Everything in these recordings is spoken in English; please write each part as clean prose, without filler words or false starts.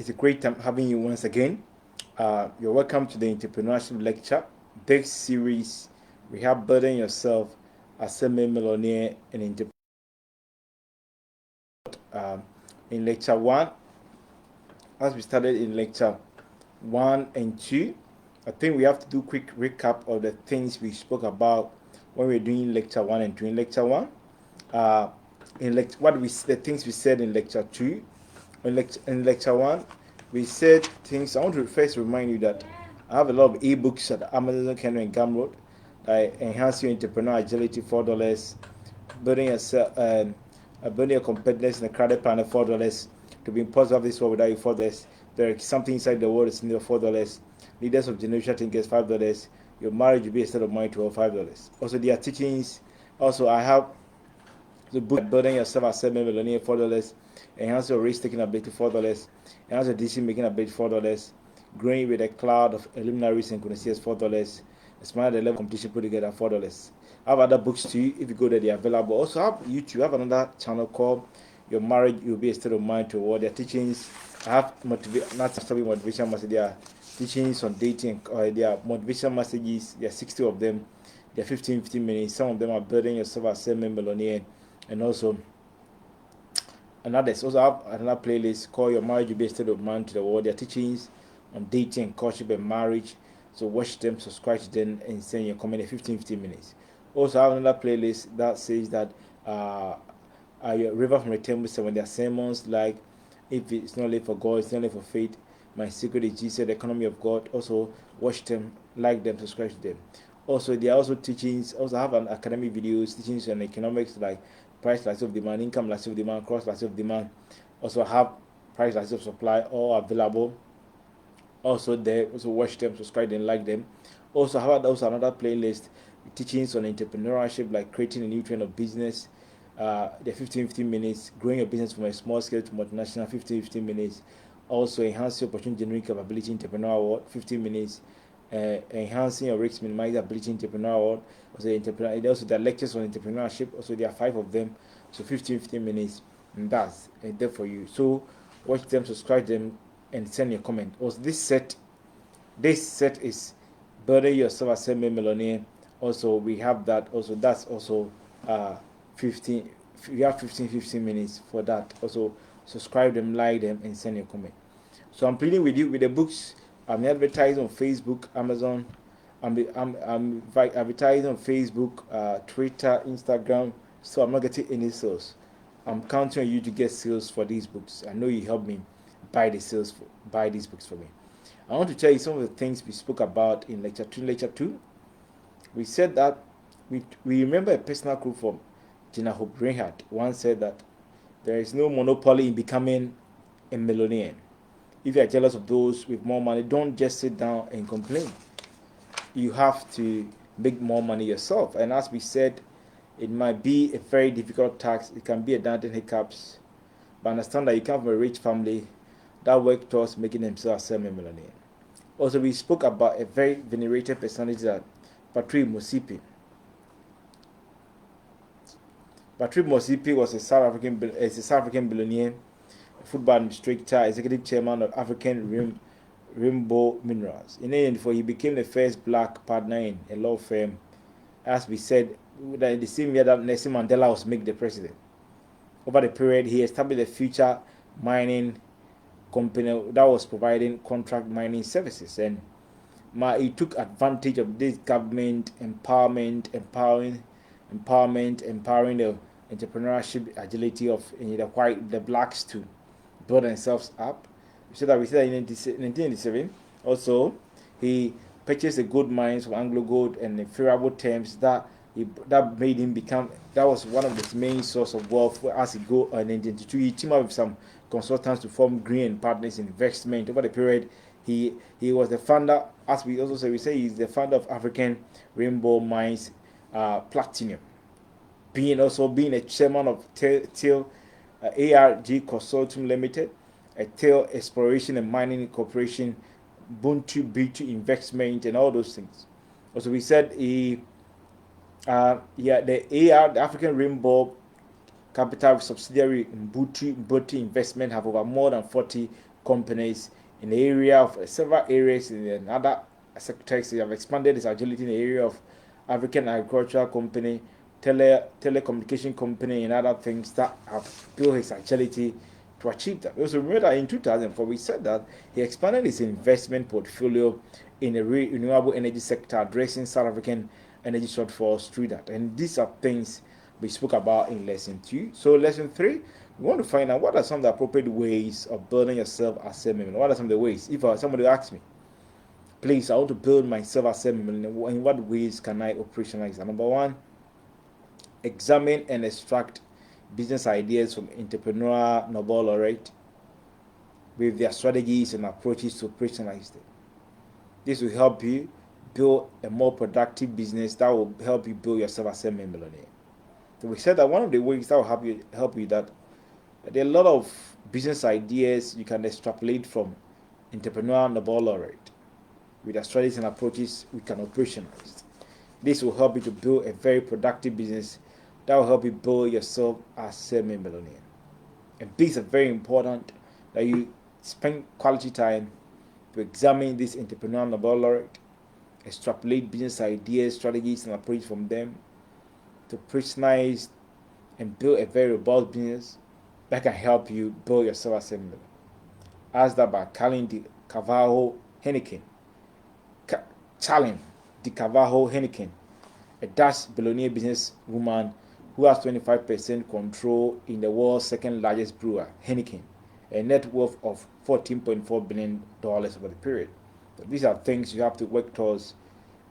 It's a great time having you once again. You're welcome to the Entrepreneurship lecture. This series, we have Building Yourself as a Millionaire and Entrepreneur. In lecture one, as we started in lecture 1 and 2, I think we have to do a quick recap of the things we spoke about when we were doing lecture 1 and 2. In lecture 1, the things we said in lecture 2. In lecture 1, we said things. I want to first remind you that I have a lot of ebooks at Amazon, Kindle, and Gumroad that enhance your entrepreneurial agility, $4, building building a competitiveness in a crowded planet, $4, to be impossible of this world without you, $4. There is something inside the world that's needed, $4. Leaders of generation thinkers, $5. Your marriage will be a state of mind, to $5. Also, there are teachings. Also, I have the book Building Yourself as a Millionaire, $4. Enhance your risk taking ability, $4. Enhance your decision making ability, $4. Growing with a cloud of eliminary synchronicities, $4. Expand the level of competition put together, $4. I have other books too. If you go there, they are available. Also, I have YouTube. I have another channel called Your Marriage Will Be a State of Mind to Award. Their teachings. I have not stopping motivation messages. There are teachings on dating. There are motivation messages. There are 60 of them. They are 15 minutes. Some of them are Building Yourself as a Millionaire, and also others. Also have another playlist called Your Marriage Will Be a State of Mind to the World. Their teachings on dating, courtship, and marriage. So watch them, subscribe to them, and send your comment in 15 minutes. Also, I have another playlist that says that your River from the Temple, when there are sermons like If It's Not Late for God, It's Not Late for Faith, My Secret is Jesus, The Economy of God. Also, watch them, like them, subscribe to them. Also, there are also teachings. Also, I have an academic videos, teachings on economics like price elasticity of demand, income elasticity of demand, cross elasticity of demand. Also, have price elasticity of supply, all available. Also, there. Also, watch them, subscribe them, like them. Also, I have also another playlist with teachings on entrepreneurship, like creating a new trend of business. The 15 minutes, growing your business from a small scale to multinational, 15 minutes. Also, enhance your opportunity generating capability, entrepreneurial world, 15 minutes. Enhancing your risk minimizing ability, entrepreneurial world. Also there are lectures on entrepreneurship. Also, there are 5 of them. So 15 minutes, and that's there for you. So watch them, subscribe them, and send your comment. Also, this set is Building Yourself as a Millionaire. Also, we have that. Also, that's also 15. We have 15 minutes for that. Also, subscribe them, like them, and send your comment. So I'm pleading with you with the books. I'm advertising on Facebook, Amazon. I'm advertising on Facebook, Twitter, Instagram. So I'm not getting any sales. I'm counting on you to get sales for these books. I know you help me buy these books for me. I want to tell you some of the things we spoke about in lecture 2. Lecture 2, we said that we remember a personal quote from Gina Hope Reinhardt once said that there is no monopoly in becoming a millionaire. If you are jealous of those with more money, don't just sit down and complain. You have to make more money yourself. And as we said, it might be a very difficult task. It can be a daunting hiccups. But understand that you come from a rich family that worked towards making themselves a millionaire. Also, we spoke about a very venerated personality, that Patrick Motsepe. Patrick Motsepe was a South African billionaire, football administrator, executive chairman of African Rainbow Minerals. In the end, before he became the first black partner in a law firm, as we said, in the same year that Nelson Mandela was made the president. Over the period, he established a future mining company that was providing contract mining services, and he took advantage of this government empowering the entrepreneurship agility of the blacks to build themselves up. We said in 1987. Also, he purchased the gold mines from Anglo Gold and the favorable terms that made him become. That was one of his main source of wealth. As he go in 1992, he teamed up with some consultants to form Green Partners Investment. Over the period, he was the founder. As we also say, he's the founder of African Rainbow Mines Platinum, being a chairman of TIL ARG Consortium Limited, a TIL Exploration and Mining Corporation, Buntu B2 Investment, and all those things. Also, we said the African Rainbow Capital subsidiary in Buntu Investment have over more than 40 companies in the area of several areas in other sectors. You have expanded its agility in the area of African agricultural company, telecommunication company, and other things that have built his agility to achieve that. Also, remember that in 2004, we said that he expanded his investment portfolio in the renewable energy sector, addressing South African energy shortfalls through that. And these are things we spoke about in lesson 2. So, lesson 3, we want to find out what are some of the appropriate ways of building yourself as a millionaire. What are some of the ways? If somebody asks me, please, I want to build myself as a millionaire, in what ways can I operationalize that? Number 1, examine and extract business ideas from entrepreneurial Nobel laureate with their strategies and approaches to operationalize them. This will help you build a more productive business that will help you build yourself as a millionaire. So we said that one of the ways that will help you that there are a lot of business ideas you can extrapolate from entrepreneurial Nobel laureate with their strategies and approaches we can operationalize. This will help you to build a very productive business that will help you build yourself as a millionaire. And this is very important that you spend quality time to examine this entrepreneurial Nobel laureate, extrapolate business ideas, strategies, and approaches from them to personalize and build a very robust business that can help you build yourself as a millionaire. Asked that by Calin de Carvalho Henneken. Calin de Carvalho Henneken, a Dutch billionaire businesswoman who has 25% control in the world's second largest brewer, Heineken, a net worth of $14.4 billion over the period. So these are things you have to work towards,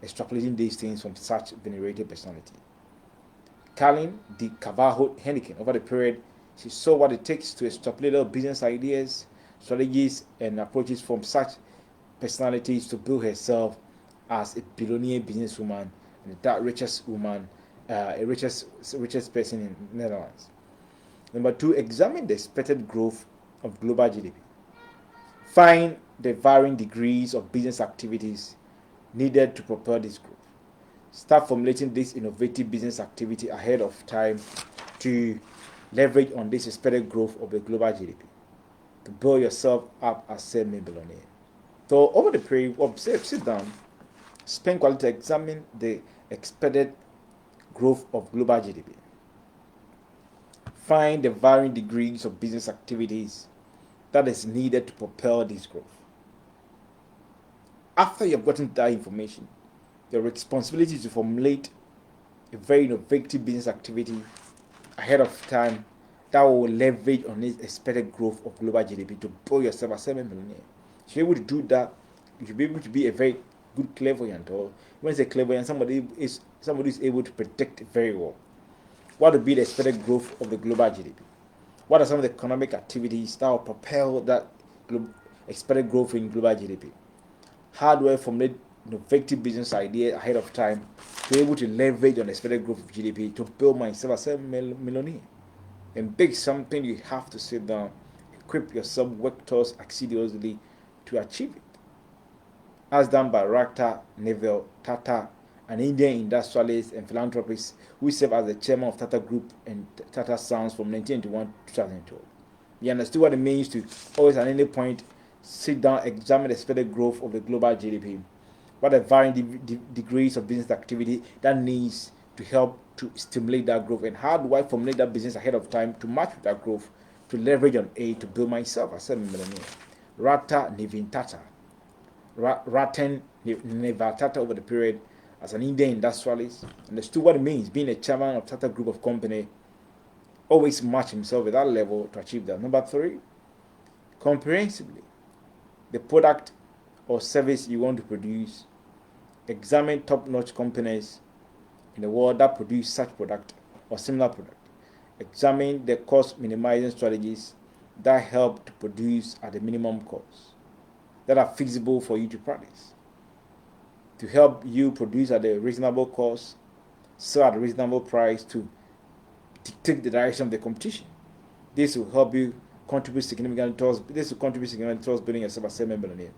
extrapolating these things from such venerated personality. Calin de Carvalho Heineken, over the period, she saw what it takes to extrapolate business ideas, strategies, and approaches from such personalities to build herself as a billionaire businesswoman and the richest woman, richest person in the Netherlands. Number 2, examine the expected growth of global GDP. Find the varying degrees of business activities needed to propel this growth. Start formulating this innovative business activity ahead of time to leverage on this expected growth of the global GDP to build yourself up as a millionaire. So over the period, sit down, spend quality to examine the expected growth of global GDP. Find the varying degrees of business activities that is needed to propel this growth. After you have gotten that information, your responsibility is to formulate a very innovative business activity ahead of time that will leverage on this expected growth of global GDP to build yourself as a millionaire. If you're able to do that, you should be able to be a very good clairvoyant, or when I say clairvoyant, somebody is able to predict very well what will be the expected growth of the global GDP. What are some of the economic activities that will propel that expected growth in global GDP? How do I formulate innovative business idea ahead of time to be able to leverage on the expected growth of GDP to build myself as a millionaire? And big something you have to sit down, equip yourself, work towards assiduously to achieve it. As done by Rata Neville Tata, an Indian industrialist and philanthropist who served as the chairman of Tata Group and Tata Sons from 1981 to 2012. He understood what it means to always at any point sit down, examine the expected growth of the global GDP, what are varying degrees of business activity that needs to help to stimulate that growth, and how do I formulate that business ahead of time to match with that growth, to leverage on A to build myself as a millionaire. Rata Neville Tata. Ratan Nevatata over the period as an Indian industrialist, understood what it means being a chairman of Tata Group of Company, always match himself at that level to achieve that. Number 3, comprehensively, the product or service you want to produce, examine top-notch companies in the world that produce such product or similar product. Examine the cost minimizing strategies that help to produce at a minimum cost, that are feasible for you to practice, to help you produce at a reasonable cost, sell at a reasonable price to dictate the direction of the competition. This will help you contribute significantly towards building yourself as a millionaire.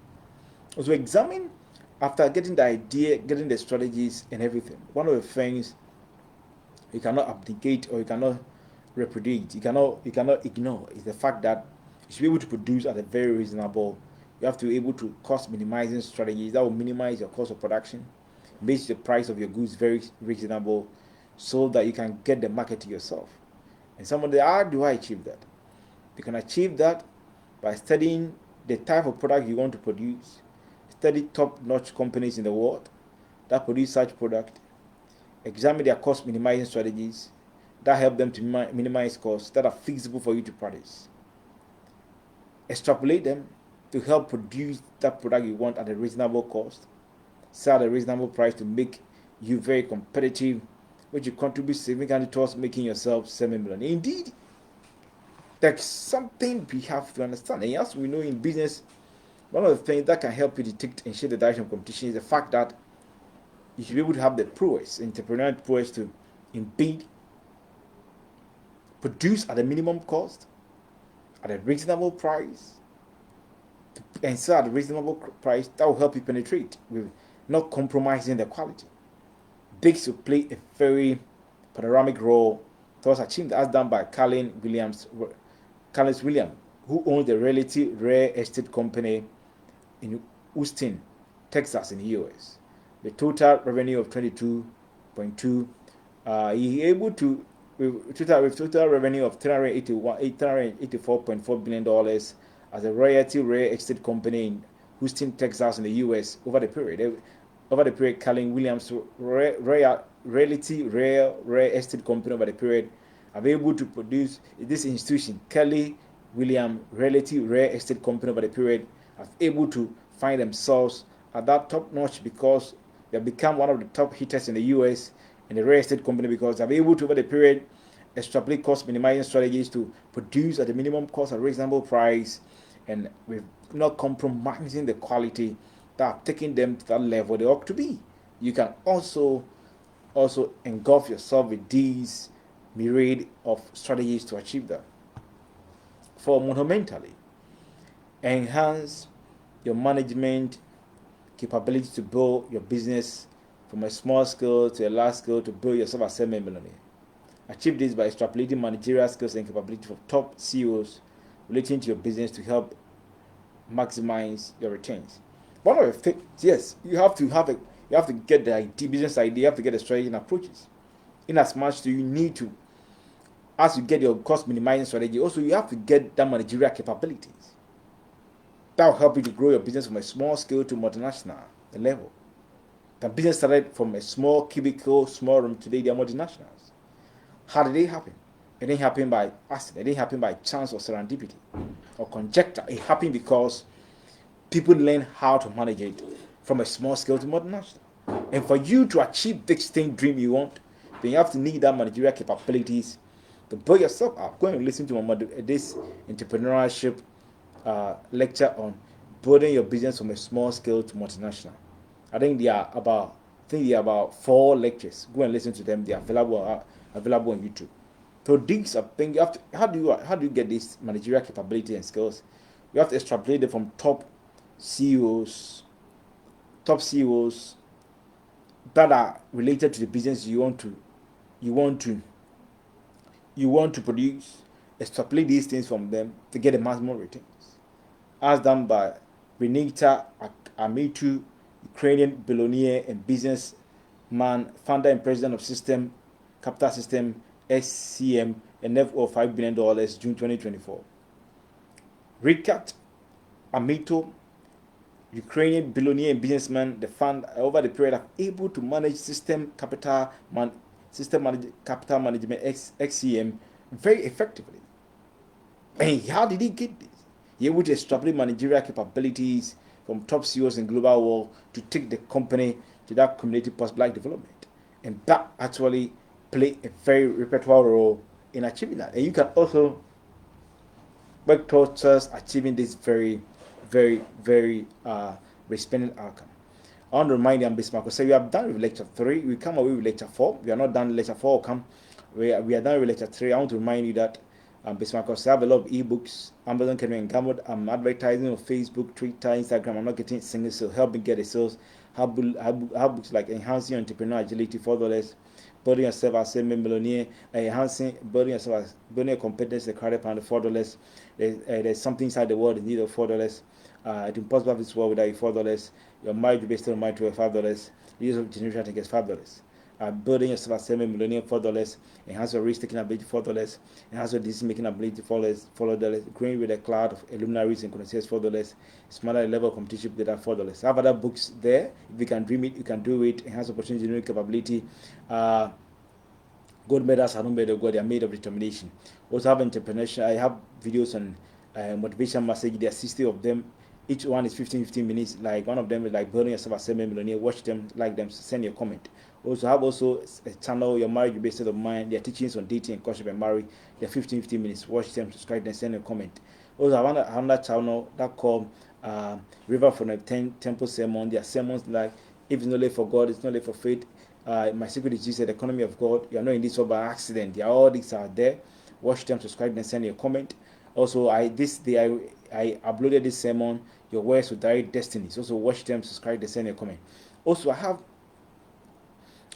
Also, examine after getting the idea, getting the strategies and everything. One of the things you cannot abdicate or you cannot repudiate, you cannot ignore is the fact that you should be able to produce at a very reasonable. You have to be able to cost minimizing strategies that will minimize your cost of production, make the price of your goods very reasonable, so that you can get the market to yourself. And somebody, how do I achieve that? You can achieve that by studying the type of product you want to produce, study top-notch companies in the world that produce such product, examine their cost minimizing strategies that help them to minimize costs that are feasible for you to practice. Extrapolate them to help produce that product you want at a reasonable cost, sell at a reasonable price to make you very competitive, which will contribute significantly towards making yourself 7 million. Indeed, there's something we have to understand. And as we know in business, one of the things that can help you detect and shape the direction of competition is the fact that you should be able to have the prowess, entrepreneurial prowess, to indeed produce at a minimum cost, at a reasonable price, and sell at a reasonable price that will help you penetrate with not compromising the quality. Bigs will play a very panoramic role towards achieving that, as done by Carlos Williams, who owns the Realty Real Estate Company in Houston, Texas, in the US. The total revenue of 22.2, he able to with total revenue of $384.4 billion as a Realty Real Estate Company in Houston, Texas, in the US over the period. Carlos Williams Realty Real Estate Company over the period are able to produce this institution, Kelly Williams Realty Real Estate Company over the period, are able to find themselves at that top notch because they have become one of the top hitters in the US in the real estate company, because they're able to over the period extrapolate cost minimizing strategies to produce at a minimum cost at a reasonable price, and with not compromising the quality that are taking them to that level they ought to be. You can also engulf yourself with these myriad of strategies to achieve that. Fundamentally, enhance your management capability to build your business from a small scale to a large scale to build yourself as a millionaire. Achieve this by extrapolating managerial skills and capability from top CEOs relating to your business to help maximize your returns. One of the things, yes, you have to get the business idea, you have to get the strategy and approaches. In as much as you need to, as you get your cost minimizing strategy, also you have to get that managerial capabilities. That will help you to grow your business from a small scale to multinational level. The business started from a small cubicle, small room. Today they are multinationals. How did it happen? It didn't happen by accident. It didn't happen by chance or serendipity or conjecture. It happened because people learn how to manage it from a small scale to multinational. And for you to achieve this dream you want, then you have to need that managerial capabilities to build yourself up. Go and listen to this entrepreneurship lecture on building your business from a small scale to multinational. I think there are about 4 lectures. Go and listen to them. They are available on YouTube. So these are things you have to. How do you get this managerial capability and skills? You have to extrapolate them from top CEOs that are related to the business you want to produce. Extrapolate these things from them to get the maximum returns. As done by Renita Amitu, Ukrainian billionaire and businessman, founder and president of Capital System SCM, a net of $5 billion, June 2024. Rikat Amito, Ukrainian billionaire and businessman, the fund over the period are able to manage capital management XCM very effectively. And how did he get this? He able to establish managerial capabilities from top CEOs in global world to take the company to that cumulative post-black development, and that actually play a very repertoire role in achieving that. And you can also work towards achieving this very, very, very resplendent outcome. I want to remind you, I'm Bismarck. So we have done with lecture 3. We come away with lecture 4. We are not done with lecture 4. We are done with lecture 3. I want to remind you that Bismarck, I have a lot of ebooks, Amazon, Kenny, and Gamut. I'm advertising on Facebook, Twitter, Instagram. I'm not getting singles, so help me get the sales. Have books like Enhancing Entrepreneurial Agility, $4. building yourself as a millionaire, enhancing, building yourself as building a competence, the credit pound, $4. There's something inside the world in need of $4. It's impossible of this world without $4. Your marriage will be still married to $5. The use of generation, I think, is $5. Building yourself as a millionaire, $4. Enhance your risk taking ability, $4. Enhance your decision making ability, $4. Growing with a cloud of luminaries and connoisseurs, $4. Smaller level of competition with that, $4. I have other books there. If you can dream it, you can do it. Enhance opportunity, engineering capability. Gold medals are not made of gold; they are made of determination. Also have entrepreneurship. I have videos on motivation message. There are 60 of them. Each one is 15 minutes. Like one of them is like building yourself as a millionaire. Watch them, like them, send your comment. Also have a channel, Your Marriage Based State of Mind. Their teachings on dating and courtship and marriage. They're 15 minutes. Watch them, subscribe, then send a comment. Also I have another channel that called River from the Temple Sermon. Their sermons like, if it's not late for God, it's not late for faith. My secret is Jesus, the economy of God. You are not in this world by accident. All these are there. Watch them, subscribe, then send your comment. Also, this day I uploaded this sermon, Your Words Will Direct Destinies. Also, watch them, subscribe, then send your comment. Also, I have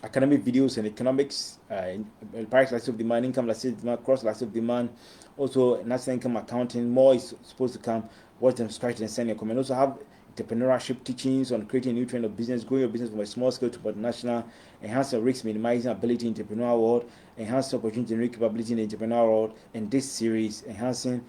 academic videos in economics, price elasticity of demand, income elasticity of demand, cross elasticity of demand. Also, national income accounting. More is supposed to come. Watch them, subscribe, and send your comment. Also, have entrepreneurship teachings on creating a new trend of business, growing your business from a small scale to international, enhance your risk minimizing ability in the entrepreneurial world, enhance your opportunity and capability in the entrepreneurial world. And this series, enhancing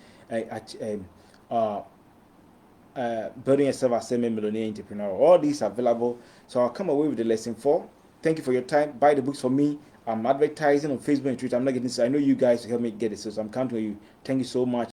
building yourself as a millionaire entrepreneur. All these are available. So I'll come away with the lesson 4. Thank you for your time. Buy the books for me. I'm advertising on Facebook and Twitter. I'm not getting this. I know you guys help me get it, so I'm counting on you. Thank you so much.